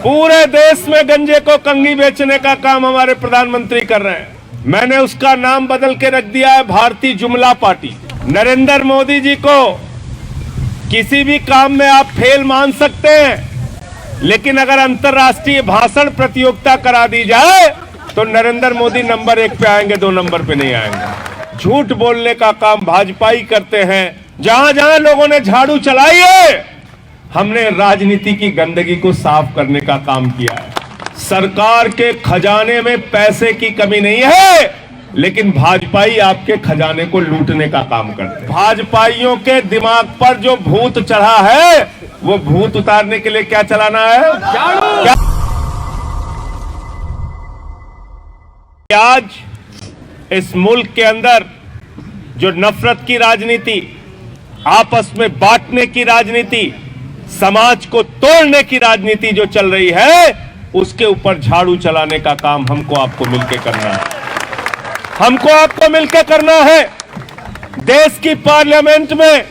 पूरे देश में गंजे को कंघी बेचने का काम हमारे प्रधानमंत्री कर रहे हैं। मैंने उसका नाम बदल के रख दिया है भारतीय जुमला पार्टी। नरेंद्र मोदी जी को किसी भी काम में आप फेल मान सकते हैं, लेकिन अगर अंतर्राष्ट्रीय भाषण प्रतियोगिता करा दी जाए तो नरेंद्र मोदी नंबर 1 पे आएंगे, 2 नंबर पे नहीं आएंगे। झूठ बोलने का काम भाजपा ही करते हैं। जहां जहां लोगों ने झाड़ू चलाई है, हमने राजनीति की गंदगी को साफ करने का काम किया है। सरकार के खजाने में पैसे की कमी नहीं है, लेकिन भाजपाई आपके खजाने को लूटने का काम करते हैं। भाजपाइयों के दिमाग पर जो भूत चढ़ा है, वो भूत उतारने के लिए क्या चलाना है? झाड़ू। आज इस मुल्क के अंदर जो नफरत की राजनीति, आपस में बांटने की राजनीति, समाज को तोड़ने की राजनीति जो चल रही है, उसके ऊपर झाड़ू चलाने का काम हमको आपको मिलकर करना है। हमको आपको मिलकर करना है। देश की पार्लियामेंट में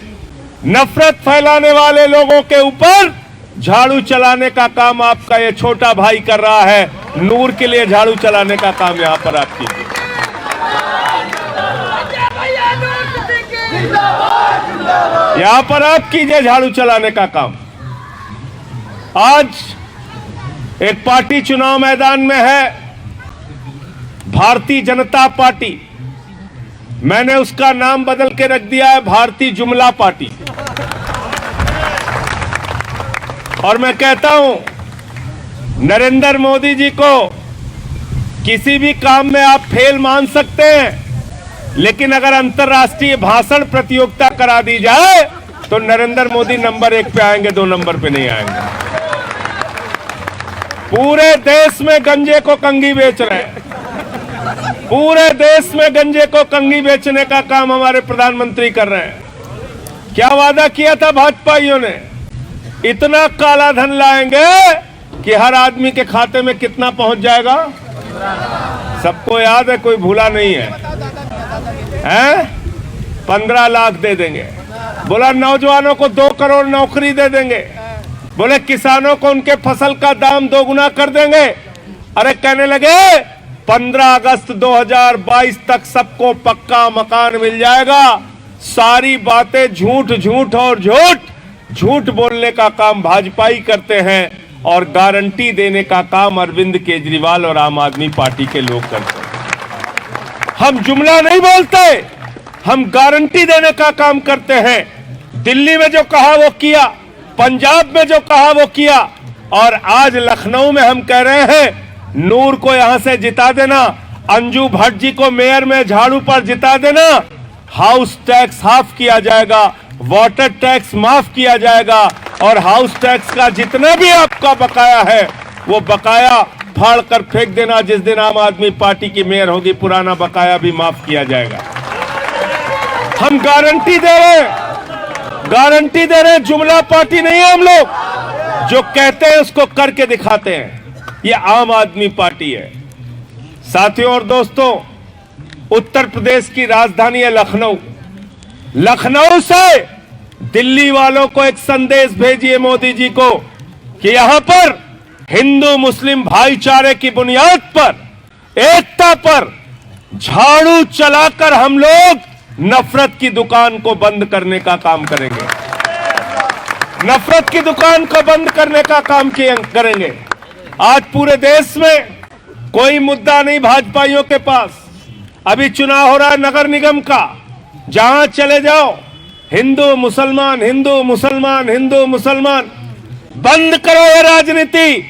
नफरत फैलाने वाले लोगों के ऊपर झाड़ू चलाने का काम आपका ये छोटा भाई कर रहा है। नूर के लिए झाड़ू चलाने का काम यहां पर आप कीजिए। यहां पर आप कीजिए झाड़ू चलाने का काम। आज एक पार्टी चुनाव मैदान में है, भारतीय जनता पार्टी। मैंने उसका नाम बदल के रख दिया है भारतीय जुमला पार्टी। और मैं कहता हूं, नरेंद्र मोदी जी को किसी भी काम में आप फेल मान सकते हैं, लेकिन अगर अंतर्राष्ट्रीय भाषण प्रतियोगिता करा दी जाए तो नरेंद्र मोदी नंबर 1 पे आएंगे, 2 नंबर पे नहीं आएंगे। पूरे देश में गंजे को कंघी बेच रहे हैं। पूरे देश में गंजे को कंघी बेचने का काम हमारे प्रधानमंत्री कर रहे हैं। क्या वादा किया था भाजपाइयों ने? इतना काला धन लाएंगे कि हर आदमी के खाते में कितना पहुंच जाएगा? सबको याद है, कोई भूला नहीं है, हैं? 15 लाख दे देंगे। बोला नौजवानों को 2 करोड़ नौकरी दे देंगे। बोले किसानों को उनके फसल का दाम 2 गुना कर देंगे। अरे कहने लगे 15 अगस्त 2022 तक सबको पक्का मकान मिल जाएगा। सारी बातें झूठ झूठ और झूठ बोलने का काम भाजपा ही करते हैं, और गारंटी देने का काम अरविंद केजरीवाल और आम आदमी पार्टी के लोग करते हैं। हम जुमला नहीं बोलते, हम गारंटी देने का काम करते हैं। दिल्ली में जो कहा वो किया, पंजाब में जो कहा वो किया, और आज लखनऊ में हम कह रहे हैं नूर को यहां से जिता देना, अंजू भट्ट जी को मेयर में झाड़ू पर जिता देना, हाउस टैक्स हाफ किया जाएगा, वाटर टैक्स माफ किया जाएगा, और हाउस टैक्स का जितना भी आपका बकाया है वो बकाया फाड़ कर फेंक देना। जिस दिन आम आदमी पार्टी की मेयर होगी, पुराना बकाया भी माफ किया जाएगा। हम गारंटी दे रहे हैं, गारंटी दे रहे हैं। जुमला पार्टी नहीं है हम लोग, जो कहते हैं उसको करके दिखाते हैं। ये आम आदमी पार्टी है। साथियों और दोस्तों, उत्तर प्रदेश की राजधानी है लखनऊ। लखनऊ से दिल्ली वालों को एक संदेश भेजिए मोदी जी को कि यहां पर हिंदू मुस्लिम भाईचारे की बुनियाद पर, एकता पर झाड़ू चलाकर हम लोग नफरत की दुकान को बंद करने का काम करेंगे। नफरत की दुकान को बंद करने का काम करेंगे। आज पूरे देश में कोई मुद्दा नहीं भाजपाइयों के पास। अभी चुनाव हो रहा है नगर निगम का, जहां चले जाओ हिंदू मुसलमान, हिंदू मुसलमान, हिंदू मुसलमान। बंद करो ये राजनीति।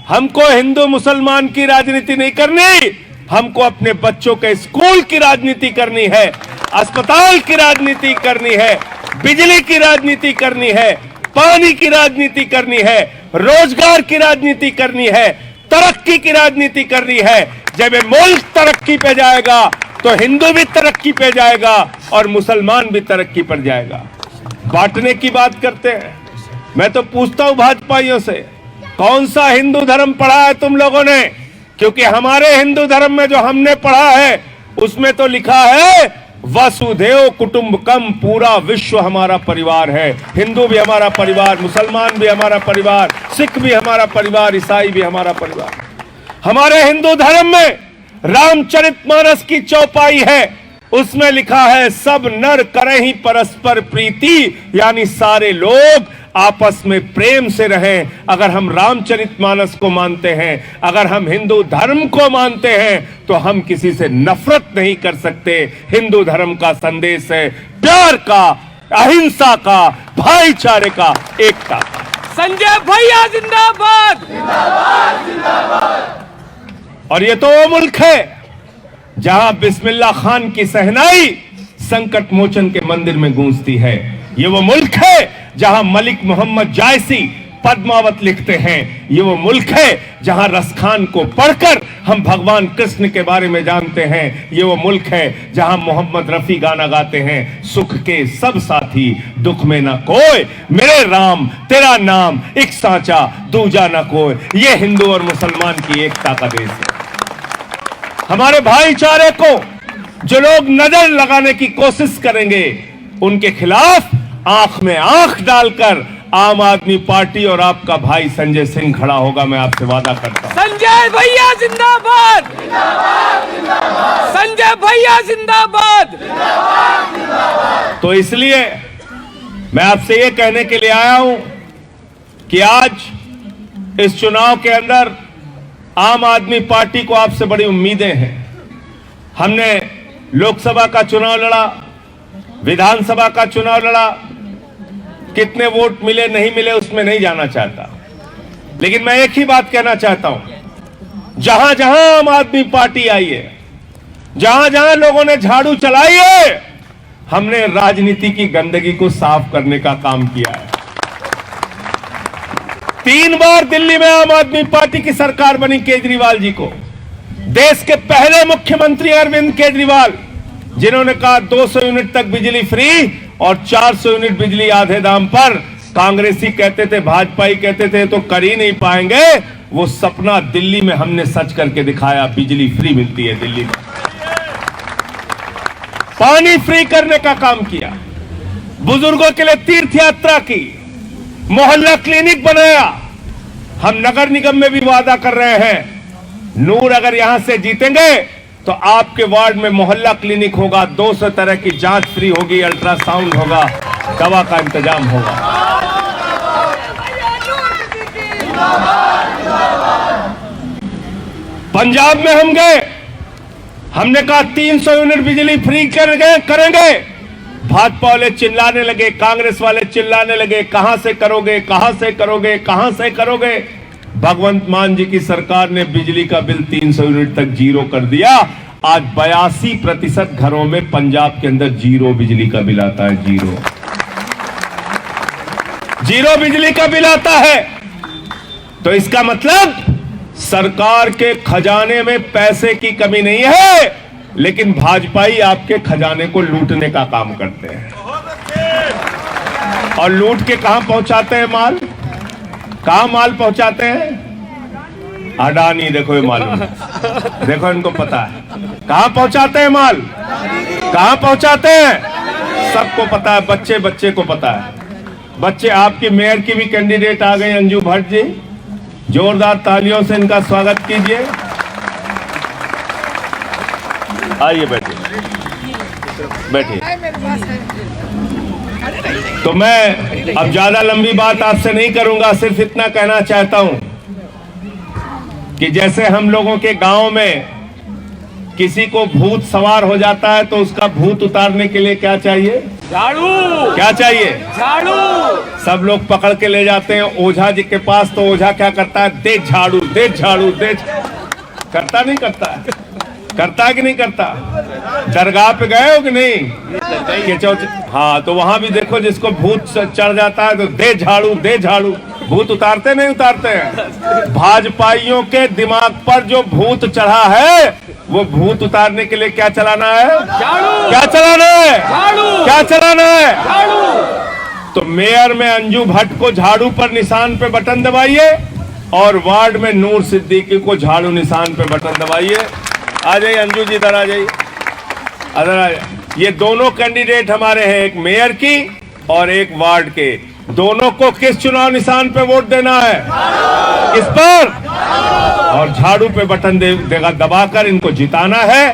हमको हिंदू मुसलमान की राजनीति नहीं करनी, हमको अपने बच्चों के स्कूल की राजनीति करनी है, अस्पताल की राजनीति करनी है, बिजली की राजनीति करनी है, पानी की राजनीति करनी है, रोजगार की राजनीति करनी है, तरक्की की राजनीति करनी है। जब ये मुल्क तरक्की पे जाएगा तो हिंदू भी तरक्की पे जाएगा और मुसलमान भी तरक्की पर जाएगा। बांटने की बात करते हैं। मैं तो पूछता हूं भाजपाइयों से, कौन सा हिंदू धर्म पढ़ा है तुम लोगों ने? क्योंकि हमारे हिंदू धर्म में जो हमने पढ़ा है उसमें तो लिखा है वसुधैव कुटुंबकम, पूरा विश्व हमारा परिवार है। हिंदू भी हमारा परिवार, मुसलमान भी हमारा परिवार, सिख भी हमारा परिवार, ईसाई भी हमारा परिवार। हमारे हिंदू धर्म में रामचरितमानस की चौपाई है, उसमें लिखा है सब नर करे ही परस्पर प्रीति, यानी सारे लोग आपस में प्रेम से रहें। अगर हम रामचरितमानस को मानते हैं, अगर हम हिंदू धर्म को मानते हैं, तो हम किसी से नफरत नहीं कर सकते। हिंदू धर्म का संदेश है प्यार का, अहिंसा का, भाईचारे का, एकता का। संजय भैया जिंदाबाद। और ये तो वो मुल्क है जहां बिस्मिल्लाह खान की सहनाई संकट मोचन के मंदिर में गूंजती है। ये वो मुल्क है जहां मलिक मोहम्मद जायसी पद्मावत लिखते हैं। ये वो मुल्क है जहां रसखान को पढ़कर हम भगवान कृष्ण के बारे में जानते हैं। ये वो मुल्क है जहां मोहम्मद रफी गाना गाते हैं, सुख के सब साथी दुख में ना कोई, मेरे राम तेरा नाम एक सांचा दूजा ना कोई। ये हिंदू और मुसलमान की एकता का देश है। हमारे भाईचारे को जो लोग नजर लगाने की कोशिश करेंगे, उनके खिलाफ आंख में आंख डालकर आम आदमी पार्टी और आपका भाई संजय सिंह खड़ा होगा। मैं आपसे वादा करता हूं। संजय भैया जिंदाबाद। संजय भैया जिंदाबाद। तो इसलिए मैं आपसे यह कहने के लिए आया हूं कि आज इस चुनाव के अंदर आम आदमी पार्टी को आपसे बड़ी उम्मीदें हैं। हमने लोकसभा का चुनाव लड़ा, विधानसभा का चुनाव लड़ा, कितने वोट मिले नहीं मिले उसमें नहीं जाना चाहता, लेकिन मैं एक ही बात कहना चाहता हूं, जहां जहां आम आदमी पार्टी आई है, जहां जहां लोगों ने झाड़ू चलाई है, हमने राजनीति की गंदगी को साफ करने का काम किया है। 3 बार दिल्ली में आम आदमी पार्टी की सरकार बनी केजरीवाल जी को। देश के पहले मुख्यमंत्री अरविंद केजरीवाल, जिन्होंने कहा 200 यूनिट तक बिजली फ्री और 400 यूनिट बिजली आधे दाम पर। कांग्रेसी कहते थे, भाजपाई कहते थे तो कर ही नहीं पाएंगे। वो सपना दिल्ली में हमने सच करके दिखाया, बिजली फ्री मिलती है दिल्ली में। पानी फ्री करने का काम किया, बुजुर्गों के लिए तीर्थ यात्रा की, मोहल्ला क्लिनिक बनाया। हम नगर निगम में भी वादा कर रहे हैं, नूर अगर यहां से जीतेंगे तो आपके वार्ड में मोहल्ला क्लिनिक होगा, 200 तरह की जांच फ्री होगी, अल्ट्रासाउंड होगा, दवा का इंतजाम होगा। पंजाब में हम गए, हमने कहा 300 यूनिट बिजली फ्री करेंगे। भाजपा वाले चिल्लाने लगे, कांग्रेस वाले चिल्लाने लगे, कहां से करोगे, कहां से करोगे, कहां से करोगे। भगवंत मान जी की सरकार ने बिजली का बिल 300 यूनिट तक जीरो कर दिया। आज 82% घरों में पंजाब के अंदर जीरो बिजली का बिल आता है। जीरो बिजली का बिल आता है। तो इसका मतलब सरकार के खजाने में पैसे की कमी नहीं है, लेकिन भाजपाई आपके खजाने को लूटने का काम करते हैं। और लूट के कहां पहुंचाते हैं माल? कहां माल पहुंचाते हैं? अडानी, देखो ये मालूम, देखो इनको पता है कहां पहुंचाते हैं माल, कहां पहुंचाते हैं, सबको पता है। बच्चे बच्चे को पता है। बच्चे, आपकी मेयर की भी कैंडिडेट आ गई अंजू भट्ट जी, जोरदार तालियों से इनका स्वागत कीजिए। आइए बैठिए, बैठिए। तो मैं अब ज्यादा लंबी बात आपसे नहीं करूंगा, सिर्फ इतना कहना चाहता हूं कि जैसे हम लोगों के गांव में किसी को भूत सवार हो जाता है तो उसका भूत उतारने के लिए क्या चाहिए? झाड़ू। क्या चाहिए? झाड़ू। सब लोग पकड़ के ले जाते हैं ओझा जी के पास, तो ओझा क्या करता है? दे झाड़ू, दे झाड़ू, दे। करता नहीं करता? करता है कि नहीं करता? दरगाह पे गए हो कि नहीं? हाँ, तो वहां भी देखो, जिसको भूत चढ़ जाता है तो दे झाड़ू, दे झाड़ू। भूत उतारते नहीं उतारते हैं? भाजपाइयों के दिमाग पर जो भूत चढ़ा है, वो भूत उतारने के लिए क्या चलाना है? झाड़ू। क्या चलाना है? झाड़ू। क्या चलाना है? झाड़ू। तो मेयर में अंजू भट्ट को झाड़ू पर निशान पे बटन दबाइए और वार्ड में नूर सिद्दीकी को झाड़ू निशान पे बटन दबाइए। आ जाइए अंजू जी, इधर आ जाइए, इधर आ जाइए। ये दोनों कैंडिडेट हमारे हैं, एक मेयर की और एक वार्ड के। दोनों को किस चुनाव निशान पे वोट देना है? किस पर? और झाड़ू पे बटन देगा दबाकर इनको जिताना है।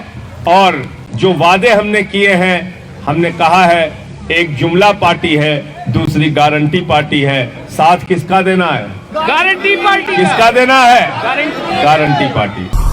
और जो वादे हमने किए हैं, हमने कहा है एक जुमला पार्टी है, दूसरी गारंटी पार्टी है, साथ किसका देना है? गारंटी पार्टी किसका देना है? Guarantee guarantee party.